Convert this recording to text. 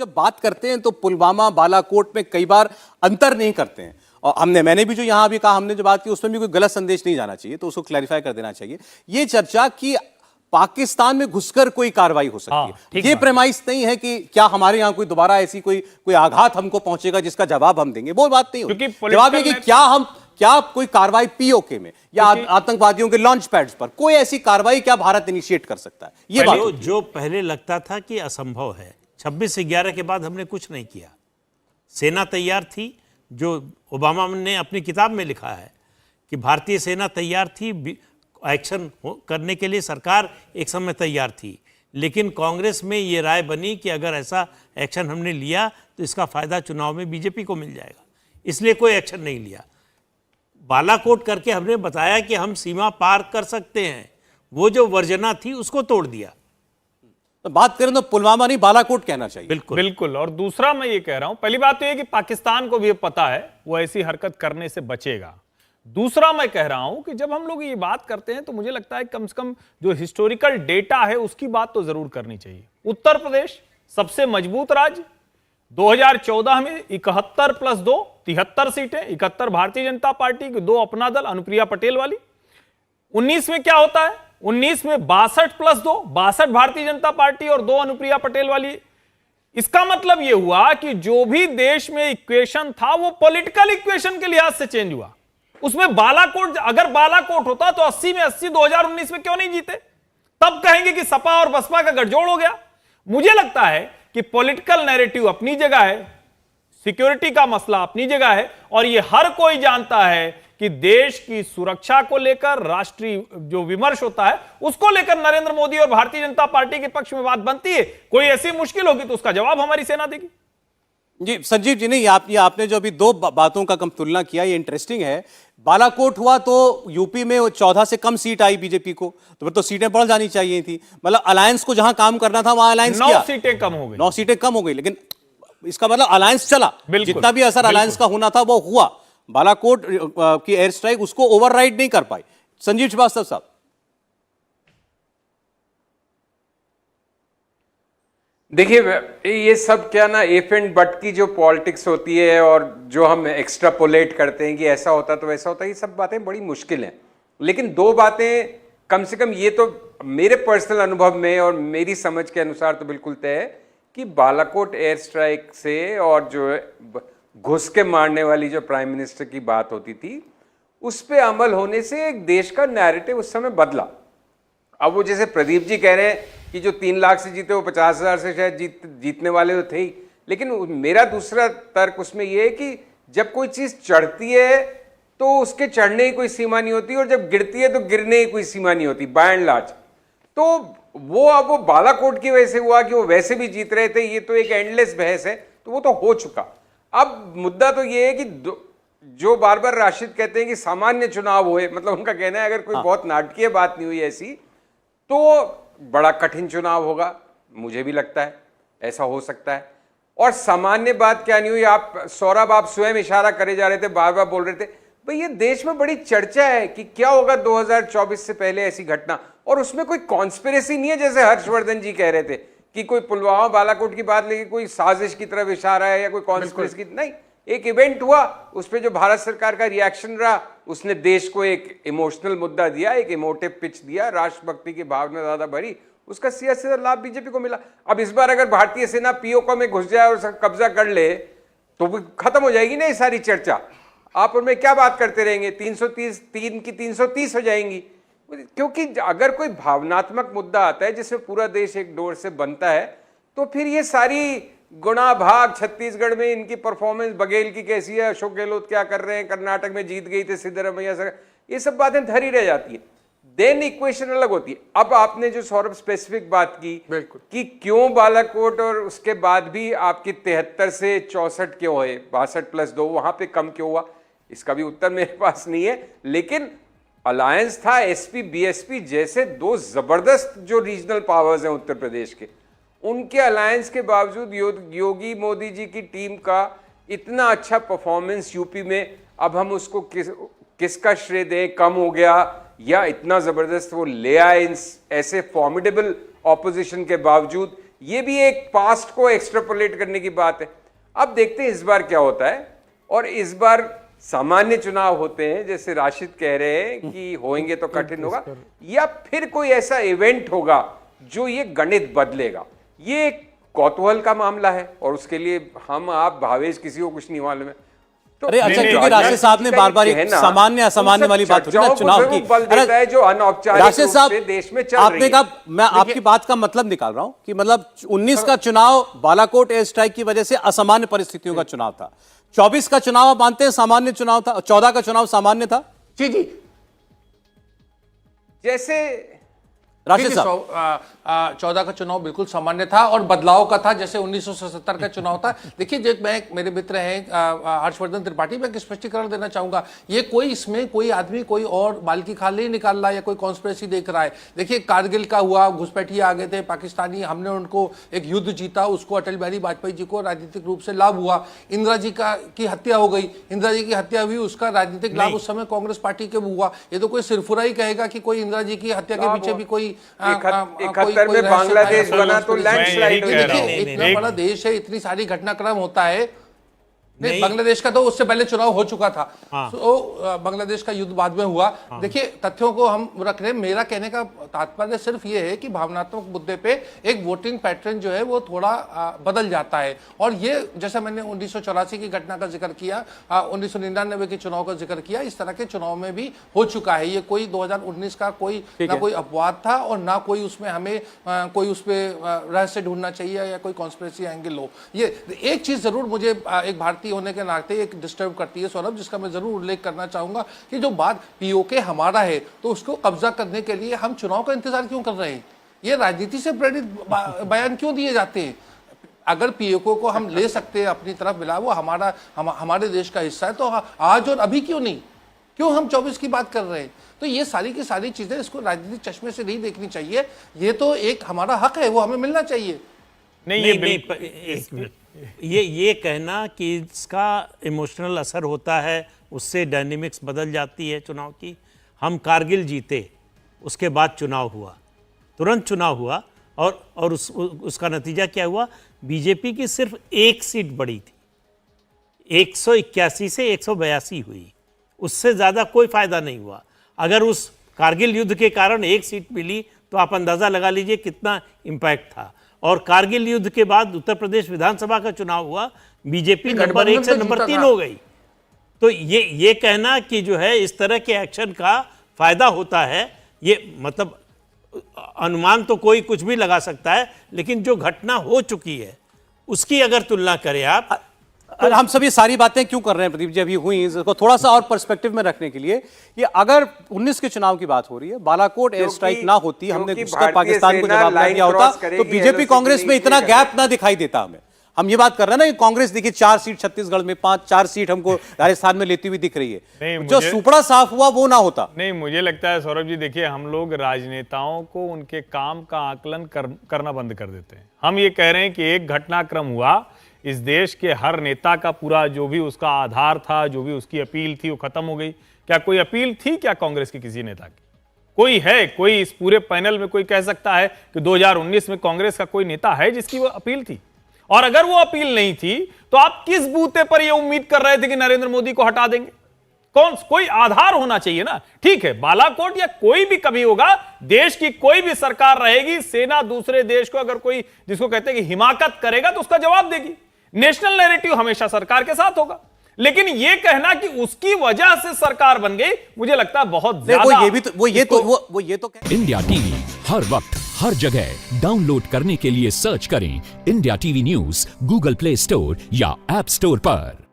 जब बात करते हैं तो पुलवामा बालाकोट में कई बार अंतर नहीं करते हैं, और मैंने भी जो यहां भी कहा, हमने जो बात की उसमें भी कोई गलत संदेश नहीं जाना चाहिए, तो उसको क्लैरिफाई कर देना चाहिए। ये चर्चा कि पाकिस्तान में घुसकर कोई कार्रवाई हो सकती है, ये प्रेमाइस नहीं है कि क्या हमारे यहां कोई दोबारा ऐसी कोई आघात हमको पहुंचेगा जिसका जवाब हम देंगे, वो बात नहीं होगी। जवाब ये कि क्या कोई कार्रवाई पीओके में या आतंकवादियों के लॉन्च पैड्स पर कोई ऐसी कार्रवाई क्या भारत इनिशिएट कर सकता है, ये बात जो पहले लगता था कि असंभव है। 26/11 के बाद हमने कुछ नहीं किया। सेना तैयार थी, जो ओबामा ने अपनी किताब में लिखा है कि भारतीय सेना तैयार थी, एक्शन करने के लिए सरकार एक समय तैयार थी, लेकिन कांग्रेस में ये राय बनी कि अगर ऐसा एक्शन हमने लिया तो इसका फायदा चुनाव में बीजेपी को मिल जाएगा, इसलिए कोई एक्शन नहीं लिया। बालाकोट करके हमने बताया कि हम सीमा पार कर सकते हैं, वो जो वर्जना थी उसको तोड़ दिया। तो बात करें तो पुलवामा नहीं बालाकोट कहना चाहिए। बिल्कुल। और दूसरा मैं ये कह रहा हूं, पहली बात तो ये कि पाकिस्तान को भी पता है वो ऐसी हरकत करने से बचेगा। दूसरा मैं कह रहा हूं कि जब हम लोग ये बात करते हैं तो मुझे लगता है कम से कम जो हिस्टोरिकल डेटा है उसकी बात तो जरूर करनी चाहिए। उत्तर प्रदेश सबसे मजबूत राज्य, 2014 में 71 + 2 73 सीटें, 71 भारतीय जनता पार्टी की, 2 अपना दल अनुप्रिया पटेल वाली। 19 में क्या होता है, 19 में 62 + 2 62 भारतीय जनता पार्टी और 2 अनुप्रिया पटेल वाली। इसका मतलब यह हुआ कि जो भी देश में इक्वेशन था वो पॉलिटिकल इक्वेशन के लिहाज से चेंज हुआ। उसमें बालाकोट, अगर बालाकोट होता तो 80 में 80 2019 में क्यों नहीं जीते? तब कहेंगे कि सपा और बसपा का गठजोड़ हो गया। मुझे लगता है कि पॉलिटिकल नैरेटिव अपनी जगह है, सिक्योरिटी का मसला अपनी जगह है, और यह हर कोई जानता है कि देश की सुरक्षा को लेकर राष्ट्रीय जो विमर्श होता है उसको लेकर नरेंद्र मोदी और भारतीय जनता पार्टी के पक्ष में बात बनती है। कोई ऐसी मुश्किल होगी तो उसका जवाब हमारी सेना देगी। जी संजीव जी, नहीं आपने जो अभी दो बातों का कम तुलना किया, ये इंटरेस्टिंग है। बालाकोट हुआ तो यूपी में 14 से कम सीट आई बीजेपी को, तो फिर तो सीटें बढ़ जानी चाहिए थी। मतलब अलायंस को जहां काम करना था वहां अलायंस 9 सीटें कम हो गई, 9 सीटें कम हो गई, लेकिन इसका मतलब अलायंस चला, जितना भी असर अलायंस का होना था वो हुआ। बालाकोट की एयर स्ट्राइक उसको ओवरराइड नहीं कर पाई। संजीव श्रीवास्तव साहब, देखिए ये सब क्या ना इफ एंड बट की जो पॉलिटिक्स होती है और जो हम एक्स्ट्रापोलेट करते हैं कि ऐसा होता तो वैसा होता, ये सब बातें बड़ी मुश्किल हैं। लेकिन 2 बातें कम से कम ये तो मेरे पर्सनल अनुभव में और मेरी समझ के अनुसार तो बिल्कुल तय है कि बालाकोट एयर स्ट्राइक से और जो घुस के मारने वाली जो प्राइम मिनिस्टर की बात होती थी उस पर अमल होने से एक देश का नैरेटिव उस समय बदला। अब वो जैसे प्रदीप जी कह रहे हैं कि जो 3 लाख से जीते वो 50,000 से शायद जीतने वाले तो थे ही, लेकिन मेरा दूसरा तर्क उसमें ये है कि जब कोई चीज़ चढ़ती है तो उसके चढ़ने की कोई सीमा नहीं होती, और जब गिरती है तो गिरने की कोई सीमा नहीं होती बाय एंड लार्ज। तो वो अब वो बालाकोट की वजह से हुआ कि वो वैसे भी जीत रहे थे, ये तो एक एंडलेस बहस है, तो वो तो हो चुका। अब मुद्दा तो ये है कि जो बार बार राशिद कहते हैं कि सामान्य चुनाव हुए, मतलब उनका कहना है अगर कोई बहुत नाटकीय बात नहीं हुई ऐसी तो बड़ा कठिन चुनाव होगा। मुझे भी लगता है ऐसा हो सकता है। और सामान्य बात क्या नहीं हुई, आप सौरभ आप स्वयं इशारा करे जा रहे थे, बार बार बोल रहे थे भाई ये देश में बड़ी चर्चा है कि क्या होगा 2024 से पहले ऐसी घटना, और उसमें कोई कॉन्स्पिरेसी नहीं है जैसे हर्षवर्धन जी कह रहे थे कि कोई पुलवामा बालाकोट की बात लेके कोई साजिश की तरफ इशारा है या कोई कॉन्स्पिरेसी की, नहीं। एक इवेंट हुआ, उस पर जो भारत सरकार का रिएक्शन रहा उसने देश को एक इमोशनल मुद्दा दिया, एक इमोटिव पिच दिया, राष्ट्रभक्ति की भावना ज्यादा भरी, उसका सीधा लाभ बीजेपी को मिला। अब इस बार अगर भारतीय सेना पीओके में घुस जाए और कब्जा कर ले तो खत्म हो जाएगी ना ये सारी चर्चा। आप उनमें क्या बात करते रहेंगे, 3 की 330 हो जाएंगी। क्योंकि अगर कोई भावनात्मक मुद्दा आता है जिसमें पूरा देश एक डोर से बनता है तो फिर ये सारी गुणा भाग, छत्तीसगढ़ में इनकी परफॉर्मेंस बघेल की कैसी है, अशोक गहलोत क्या कर रहे हैं, कर्नाटक में जीत गई थे सिद्धरमैया से, ये सब बातें धरी रह जाती है। देन इक्वेशन अलग होती है। अब आपने जो सौरभ स्पेसिफिक बात की कि क्यों बालाकोट और उसके बाद भी आपकी 73 से 64 क्यों है, 62 + 2 वहां पे कम क्यों हुआ, इसका भी उत्तर मेरे पास नहीं है। लेकिन अलायंस था, एसपी बीएसपी जैसे 2 जबरदस्त जो रीजनल पावर्स हैं उत्तर प्रदेश के, उनके अलायंस के बावजूद योगी मोदी जी की टीम का इतना अच्छा परफॉर्मेंस यूपी में, अब हम उसको किसका श्रेय दें, कम हो गया या इतना जबरदस्त वो ले आए इन ऐसे फॉर्मिडेबल ऑपोजिशन के बावजूद, ये भी एक पास्ट को एक्सट्रापोलेट करने की बात है। अब देखते हैं इस बार क्या होता है। और इस बार सामान्य चुनाव होते हैं, जैसे राशिद कह रहे हैं कि होंगे तो कठिन होगा, या फिर कोई ऐसा इवेंट होगा जो ये गणित बदलेगा। ये एक कौतूहल का मामला है और उसके लिए हम आप भावेश किसी को कुछ नहीं मालूम है। तो अरे अच्छा, क्योंकि राशिद साहब ने बार बार एक सामान्य असामान्य वाली बात होती है ना चुनाव की, बल देता है जो अनौपचारिक राशिद रूप साहब से देश में चल आपने रही कहा, है। मैं आपकी बात का मतलब निकाल रहा हूं कि मतलब 19 का चुनाव बालाकोट एयर स्ट्राइक की वजह से असामान्य परिस्थितियों का चुनाव था, 24 का चुनाव आप मानते हैं सामान्य चुनाव था, 14 का चुनाव सामान्य था। जी जी, जैसे राशिद साहब 14 का चुनाव बिल्कुल सामान्य था और बदलाव का था, जैसे 1977 का चुनाव था। देखिए, जो मेरे मित्र हैं हर्षवर्धन त्रिपाठी, मैं एक स्पष्टीकरण देना चाहूंगा। ये कोई इसमें कोई आदमी कोई और बाल की खाल नहीं निकाल रहा है या कोई कॉन्स्पिरेसी देख रहा है। देखिए, कारगिल का हुआ, घुसपैठिए आ गए थे पाकिस्तानी, हमने उनको एक युद्ध जीता, उसको अटल बिहारी वाजपेयी जी को राजनीतिक रूप से लाभ हुआ। इंदिरा जी की हत्या हो गई, इंदिरा जी की हत्या हुई, उसका राजनीतिक लाभ उस समय कांग्रेस पार्टी के हुआ। ये तो कोई सिरफुरा ही कहेगा कि कोई इंदिरा जी की हत्या के पीछे भी कोई 71 में बांग्लादेश बना तो लैंडस्लाइड हो गया। इतना बड़ा देश है, इतनी सारी घटनाक्रम होता है। नहीं, बांग्लादेश का तो उससे पहले चुनाव हो चुका था। तो बांग्लादेश का युद्ध बाद में हुआ। देखिए, तथ्यों को हम रख रहे हैं। मेरा कहने का तात्पर्य सिर्फ ये है कि भावनात्मक मुद्दे पे एक वोटिंग पैटर्न जो है वो थोड़ा बदल जाता है। और ये जैसे मैंने 1984 की घटना का जिक्र किया, 1999 के चुनाव का जिक्र किया, इस तरह के चुनाव में भी हो चुका है। ये कोई 2019 का कोई ना कोई अपवाद था और ना कोई उसमें हमें कोई उस पर रहस्य ढूंढना चाहिए या कोई कॉन्स्पिरेसी एंगल हो। ये एक चीज जरूर मुझे एक भारतीय होने के नाते एक डिस्टर्ब करती है सौरभ, जिसका मैं जरूर उल्लेख करना चाहूंगा कि जो बात पीओके हमारा है तो उसको कब्जा करने के लिए हम चुनाव का इंतजार क्यों कर रहे हैं? ये राजनीति से प्रेरित बयान क्यों दिए जाते हैं? अगर पीओके को हम ले सकते हैं अपनी तरफ मिला, वो हमारे देश का हिस्सा है, तो आज और अभी क्यों नहीं? क्यों हम 24 की बात कर रहे हैं? तो ये सारी की सारी चीजें इसको राजनीतिक चश्मे से नहीं देखनी चाहिए। ये तो एक हमारा हक है, वो हमें मिलना चाहिए। ये कहना कि इसका इमोशनल असर होता है, उससे डायनेमिक्स बदल जाती है चुनाव की। हम कारगिल जीते, उसके बाद चुनाव हुआ, तुरंत चुनाव हुआ और उसका नतीजा क्या हुआ? बीजेपी की सिर्फ एक सीट बढ़ी थी, 181 से 182 हुई, उससे ज़्यादा कोई फायदा नहीं हुआ। अगर उस कारगिल युद्ध के कारण एक सीट मिली तो आप अंदाज़ा लगा लीजिए कितना इम्पैक्ट था। और कारगिल युद्ध के बाद उत्तर प्रदेश विधानसभा का चुनाव हुआ, बीजेपी नंबर 1 से नंबर 3 हो गई। तो ये कहना कि जो है इस तरह के एक्शन का फायदा होता है, ये मतलब अनुमान तो कोई कुछ भी लगा सकता है, लेकिन जो घटना हो चुकी है उसकी अगर तुलना करें आप, हम सब ये सारी बातें क्यों कर रहे हैं प्रदीप जी अभी हुई, इसको थोड़ा सा और पर्सपेक्टिव में रखने के लिए कि अगर 19 के चुनाव की बात हो रही है, बालाकोट एयर स्ट्राइक ना होती, हमने घुसकर पाकिस्तान को जवाब ना दिया होता, तो बीजेपी कांग्रेस में इतना गैप ना दिखाई देता हमें। हम ये बात कर रहे हैं ना कि कांग्रेस देखिए 4 सीट छत्तीसगढ़ में, 4 सीट हमको राजस्थान में लेती हुई दिख रही है, जो सुपड़ा साफ हुआ वो ना होता। नहीं, मुझे लगता है सौरभ जी, देखिए हम लोग राजनेताओं को उनके काम का आकलन करना बंद कर देते हैं। हम ये कह रहे हैं कि एक घटनाक्रम हुआ, इस देश के हर नेता का पूरा जो भी उसका आधार था, जो भी उसकी अपील थी, वो खत्म हो गई। क्या कोई अपील थी क्या कांग्रेस की किसी नेता की? कोई है? कोई इस पूरे पैनल में कोई कह सकता है कि 2019 में कांग्रेस का कोई नेता है जिसकी वो अपील थी? और अगर वो अपील नहीं थी तो आप किस बूते पर यह उम्मीद कर रहे थे कि नरेंद्र मोदी को हटा देंगे? कोई आधार होना चाहिए ना। ठीक है, बालाकोट या कोई भी कभी होगा, देश की कोई भी सरकार रहेगी, सेना दूसरे देश को अगर कोई जिसको कहते हैं कि हिमाकत करेगा तो उसका जवाब देगी। नेशनल नैरेटिव हमेशा सरकार के साथ होगा, लेकिन यह कहना कि उसकी वजह से सरकार बन गई, मुझे लगता है बहुत ज्यादा। इंडिया टीवी हर वक्त हर जगह डाउनलोड करने के लिए सर्च करें India TV news Google play store या ऐप स्टोर पर।